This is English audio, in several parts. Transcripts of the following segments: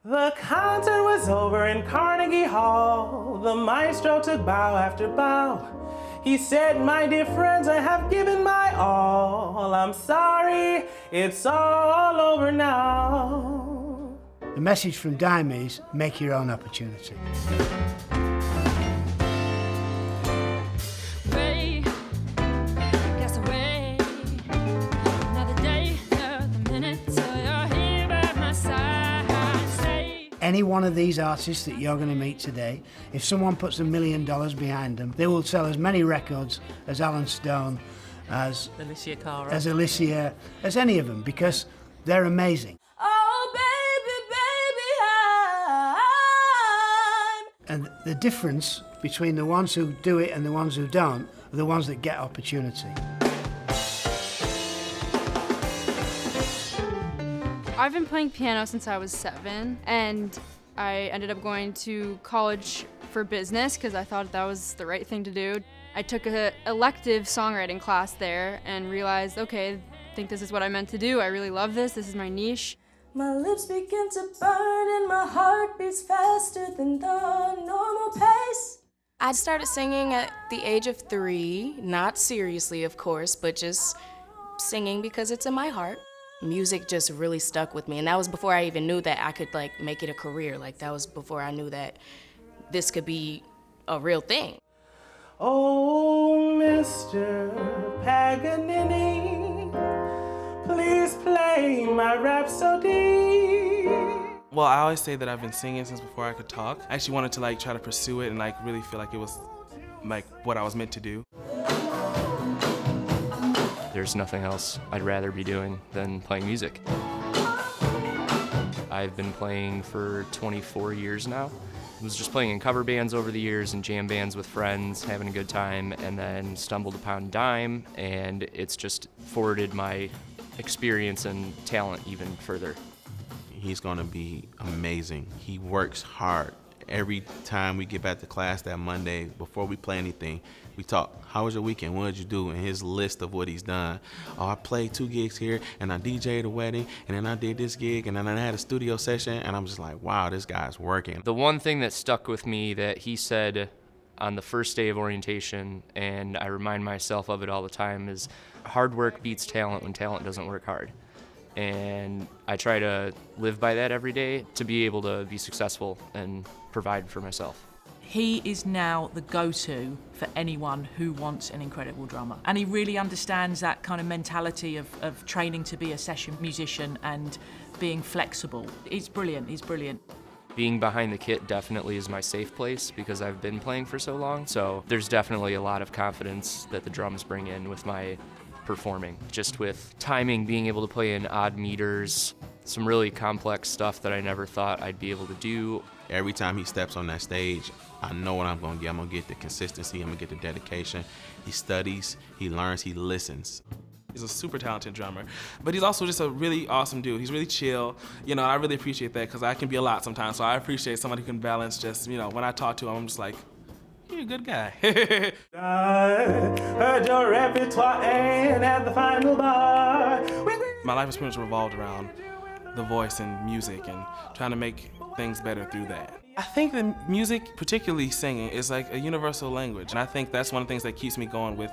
The concert was over in Carnegie Hall. The maestro took bow after bow. He said, "My dear friends, I have given my all. I'm sorry, it's all over now." The message from Dime is, make your own opportunity. Any one of these artists that you're going to meet today, if someone puts $1 million behind them, they will sell as many records as Alan Stone, as Alicia Cara, as Alicia, as any of them, because they're amazing. Oh, baby, baby, And the difference between the ones who do it and the ones who don't are the ones that get opportunity. I've been playing piano since I was 7, and I ended up going to college for business because I thought that was the right thing to do. I took an elective songwriting class there and realized, okay, I think this is what I meant to do. I really love this. This is my niche. my lips begin to burn and my heart beats faster than the normal pace. I started singing at the age of 3, not seriously, of course, but just singing because it's in my heart. Music just really stuck with me, and that was before I even knew that I could make it a career. That was before I knew that this could be a real thing. Oh, Mr. Paganini, please play my Rhapsody. Well, I always say that I've been singing since before I could talk. I actually wanted to try to pursue it and really feel like it was what I was meant to do. There's nothing else I'd rather be doing than playing music. I've been playing for 24 years now. I was just playing in cover bands over the years and jam bands with friends, having a good time, and then stumbled upon Dime, and it's just forwarded my experience and talent even further. He's gonna be amazing. He works hard. Every time we get back to class that Monday, before we play anything, we talk, how was your weekend? What did you do? And his list of what he's done. Oh, I played 2 gigs here, and I DJ'd a wedding, and then I did this gig, and then I had a studio session, and I'm just like, wow, this guy's working. The one thing that stuck with me that he said on the first day of orientation, and I remind myself of it all the time, is hard work beats talent when talent doesn't work hard. And I try to live by that every day to be able to be successful and provide for myself. He is now the go-to for anyone who wants an incredible drummer. And he really understands that kind of mentality of training to be a session musician and being flexible. He's brilliant, he's brilliant. Being behind the kit definitely is my safe place because I've been playing for so long. So there's definitely a lot of confidence that the drums bring in with my performing. Just with timing, being able to play in odd meters, some really complex stuff that I never thought I'd be able to do. Every time he steps on that stage, I know what I'm gonna get. I'm gonna get the consistency, I'm gonna get the dedication. He studies, he learns, he listens. He's a super talented drummer, but he's also just a really awesome dude. He's really chill. I really appreciate that because I can be a lot sometimes. So I appreciate somebody who can balance just, when I talk to him, I'm just like, you're a good guy. I heard your repertoire and at the final bar. My life has pretty much revolved around the voice and music and trying to make things better through that. I think that music, particularly singing, is like a universal language, and I think that's one of the things that keeps me going with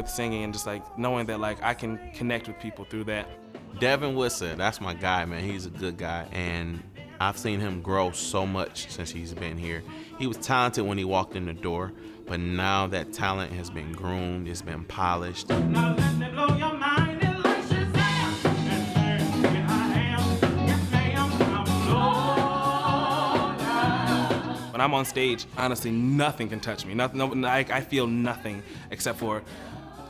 singing and just knowing that I can connect with people through that. Devin Woodson, that's my guy, man. He's a good guy, and I've seen him grow so much since he's been here. He was talented when he walked in the door, but now that talent has been groomed, it's been polished. Now let me blow your mind. When I'm on stage, honestly, nothing can touch me. I feel nothing except for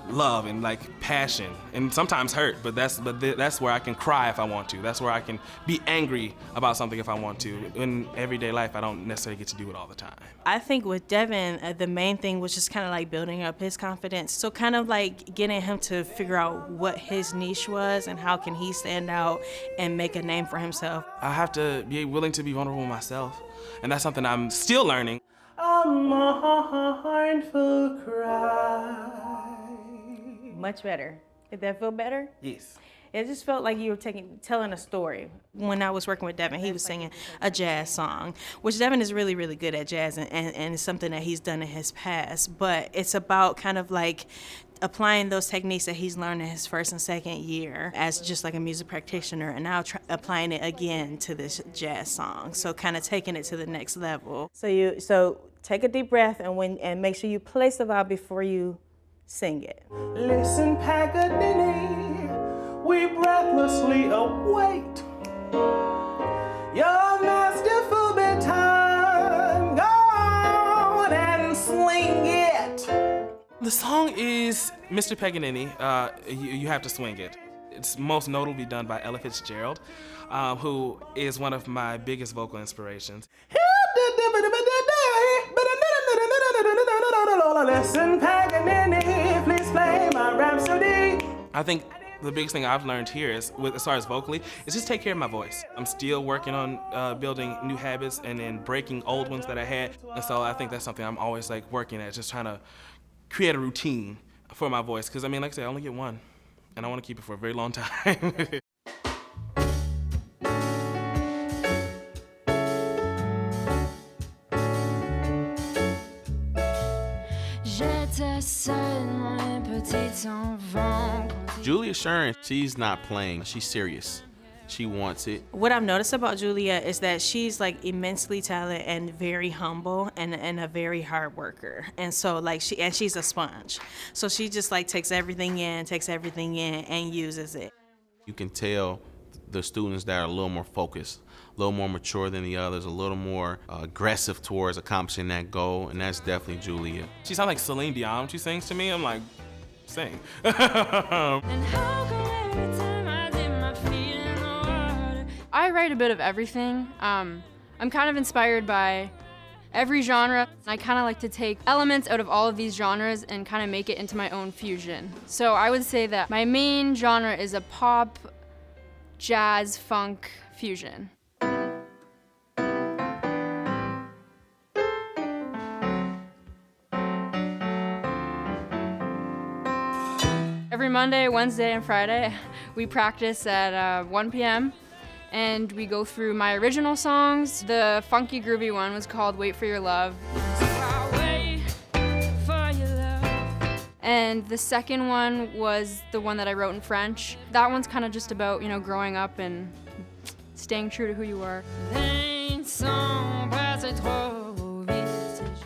love and passion and sometimes hurt, but that's where I can cry if I want to. That's where I can be angry about something if I want to. In everyday life, I don't necessarily get to do it all the time. I think with Devin, the main thing was just kind of building up his confidence. So kind of getting him to figure out what his niche was and how can he stand out and make a name for himself. I have to be willing to be vulnerable myself, and that's something I'm still learning. A mournful cry. Much better. Did that feel better? Yes. It just felt like you were telling a story. When I was working with Devin, he was singing a jazz song, which Devin is really, really good at jazz, and it's something that he's done in his past. But it's about kind of like applying those techniques that he's learned in his first and second year as just like a music practitioner, and now applying it again to this jazz song. So kind of taking it to the next level. So take a deep breath and make sure you place the vowel before you sing it. Listen, Paganini, we breathlessly await your masterful bedtime. Go on and swing it. The song is Mr. Paganini, you have to swing it. It's most notably done by Ella Fitzgerald, who is one of my biggest vocal inspirations. Listen, Paganini, please play my rhapsody. I think the biggest thing I've learned here is, as far as vocally, is just take care of my voice. I'm still working on building new habits and then breaking old ones that I had. And so I think that's something I'm always like working at, just trying to create a routine for my voice. Because I mean, like I said, I only get one, and I want to keep it for a very long time. Julia Sharon, she's not playing. She's serious. She wants it. What I've noticed about Julia is that she's like immensely talented and very humble and a very hard worker. And so like she's a sponge. So she just like takes everything in and uses it. You can tell the students that are a little more focused, a little more mature than the others, a little more aggressive towards accomplishing that goal, and that's definitely Julia. She sounds like Celine Dion when she sings to me. I'm like, sing. I write a bit of everything. I'm kind of inspired by every genre. I kind of like to take elements out of all of these genres and kind of make it into my own fusion. So I would say that my main genre is a pop, jazz, funk fusion. Every Monday, Wednesday, and Friday, we practice at 1 p.m. and we go through my original songs. The funky, groovy one was called Wait for Your Love. And the second one was the one that I wrote in French. That one's kind of just about, growing up and staying true to who you are.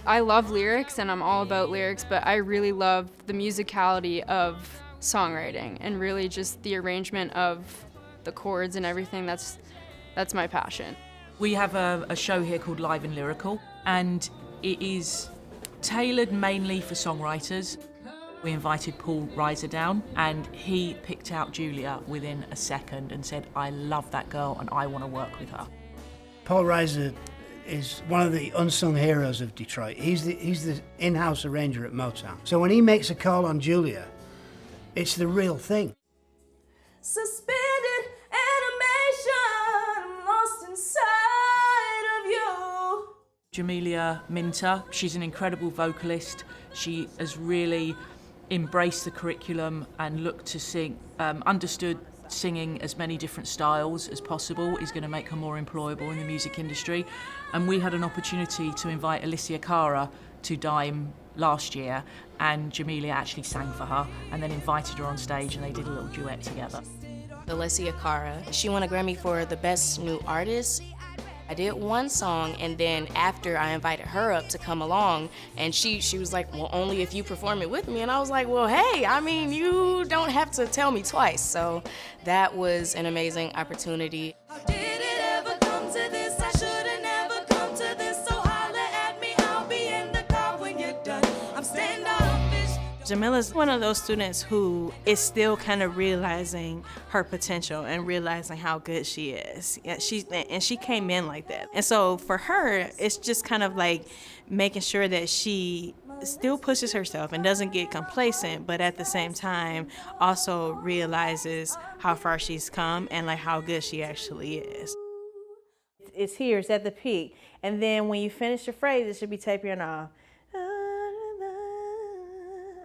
I love lyrics and I'm all about lyrics, but I really love the musicality of songwriting and really just the arrangement of the chords and everything. That's my passion. We have a show here called Live and Lyrical, and it is tailored mainly for songwriters. We invited Paul Reiser down, and he picked out Julia within a second and said, I love that girl and I want to work with her. Paul Reiser is one of the unsung heroes of Detroit. He's the in-house arranger at Motown. So when he makes a call on Julia, it's the real thing. Suspended animation, I'm lost inside of you. Jamelia Minter, she's an incredible vocalist. She has really embraced the curriculum and looked to sing, understood singing as many different styles as possible is going to make her more employable in the music industry. And we had an opportunity to invite Alicia Cara to Dime last year, and Jamelia actually sang for her and then invited her on stage and they did a little duet together. Alessia Cara, she won a Grammy for the Best New Artist. I did one song, and then after I invited her up to come along, and she was like, well, only if you perform it with me. And I was like, well, hey, I mean, you don't have to tell me twice. So that was an amazing opportunity. How did it ever come to this? I should've never come to this. So holler at me, I'll be in the car when you're done. I'm standoffish. Jamila's one of those students who is still kind of realizing her potential and realizing how good she is. Yeah, she came in like that. And so for her, it's just kind of like making sure that she still pushes herself and doesn't get complacent, but at the same time also realizes how far she's come and like how good she actually is. It's here, it's at the peak. And then when you finish your phrase, it should be tapering off.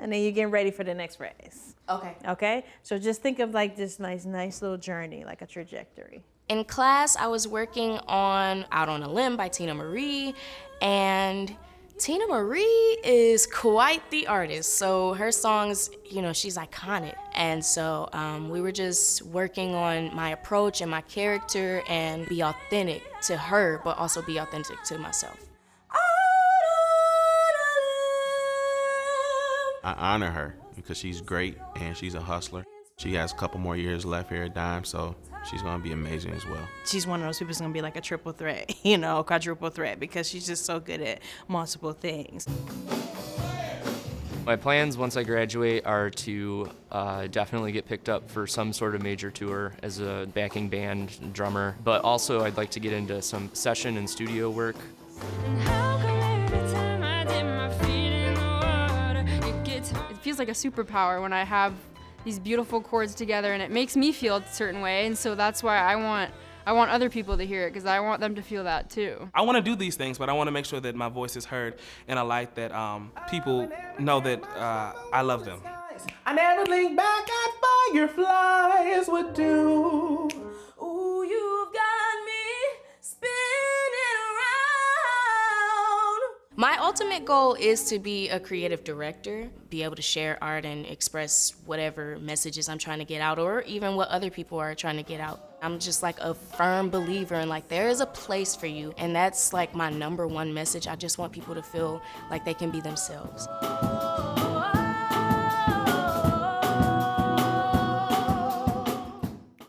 And then you're getting ready for the next phrase. Okay. Okay? So just think of like this nice little journey, like a trajectory. In class, I was working on Out on a Limb by Tina Marie, and Tina Marie is quite the artist. So her songs, you know, she's iconic. And so we were just working on my approach and my character and be authentic to her, but also be authentic to myself. I honor her because she's great and she's a hustler. She has a couple more years left here at Dime, so she's gonna be amazing as well. She's one of those people who's gonna be like a triple threat, you know, quadruple threat, because she's just so good at multiple things. My plans once I graduate are to definitely get picked up for some sort of major tour as a backing band drummer, but also I'd like to get into some session and studio work. It feels like a superpower when I have these beautiful chords together, and it makes me feel a certain way, and so that's why I want other people to hear it, because I want them to feel that too. I want to do these things, but I want to make sure that my voice is heard in a light that people know that I love them. I never blink back at fireflies would do. Ooh, you've got me spinning around. My ultimate goal is to be a creative director, be able to share art and express whatever messages I'm trying to get out, or even what other people are trying to get out. I'm just like a firm believer in like there is a place for you, and that's like my #1 message. I just want people to feel like they can be themselves.